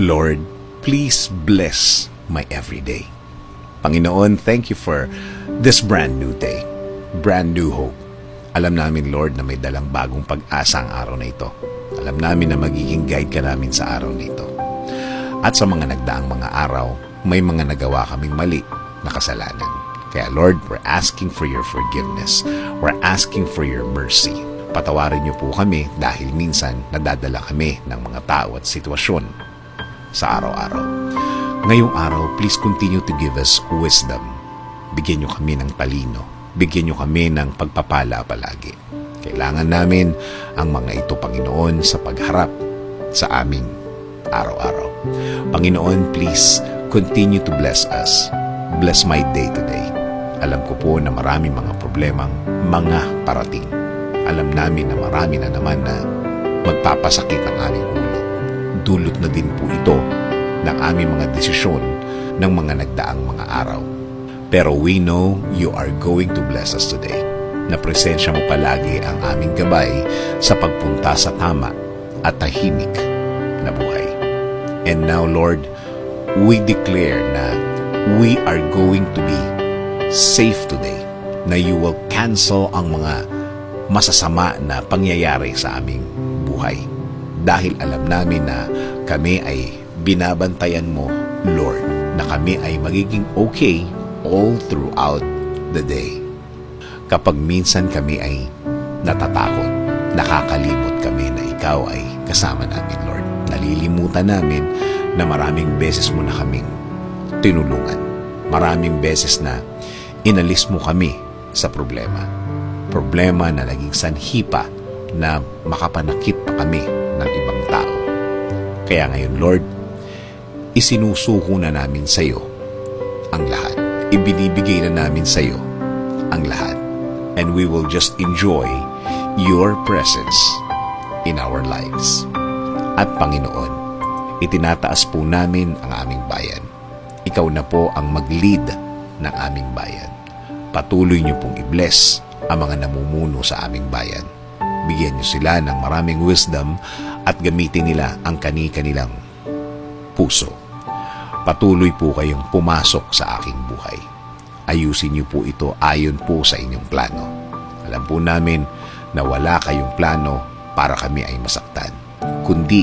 Lord, please bless my everyday. Panginoon, thank you for this brand new day, brand new hope. Alam namin, Lord, na may dalang bagong pag-asa ang araw na ito. Alam namin na magiging guide ka namin sa araw na ito. At sa mga nagdaang mga araw, may mga nagawa kaming mali na kasalanan. Kaya Lord, we're asking for your forgiveness. We're asking for your mercy. Patawarin niyo po kami dahil minsan nadadala kami ng mga tao at sitwasyon sa araw-araw. Ngayong araw, please continue to give us wisdom. Bigyan niyo kami ng talino. Bigyan niyo kami ng pagpapala palagi. Kailangan namin ang mga ito, Panginoon, sa pagharap sa aming araw-araw. Panginoon, please continue to bless us. Bless my day today. Alam ko po na maraming mga problemang mga parating. Alam namin na marami na naman na magpapasakit ang aming ulo. Dulot na din po ito ng aming mga desisyon ng mga nagdaang mga araw. Pero we know you are going to bless us today. Na presensya mo palagi ang aming gabay sa pagpunta sa tama at tahimik na buhay. And now, Lord, we declare na we are going to be safe today, na you will cancel ang mga masasama na pangyayari sa aming buhay. Dahil alam namin na kami ay binabantayan mo, Lord, na kami ay magiging okay all throughout the day. Kapag minsan kami ay natatakot, nakakalimot kami na ikaw ay kasama namin, Lord. Nalilimutan namin na maraming beses mo na kaming tinulungan. Maraming beses na inalis mo kami sa problema. Problema na naging sanhi pa na makapanakit pa kami ng ibang tao. Kaya ngayon, Lord, isinusuko na namin sa iyo ang lahat. Ibinibigay na namin sa iyo ang lahat. And we will just enjoy your presence in our lives. At Panginoon, itinataas po namin ang aming bayan. Ikaw na po ang mag-lead ng aming bayan. Patuloy niyo pong i-bless ang mga namumuno sa aming bayan. Bigyan niyo sila ng maraming wisdom at gamitin nila ang kani-kanilang puso. Patuloy po kayong pumasok sa aking buhay. Ayusin niyo po ito ayon po sa inyong plano. Alam po namin na wala kayong plano para kami ay masaktan, kundi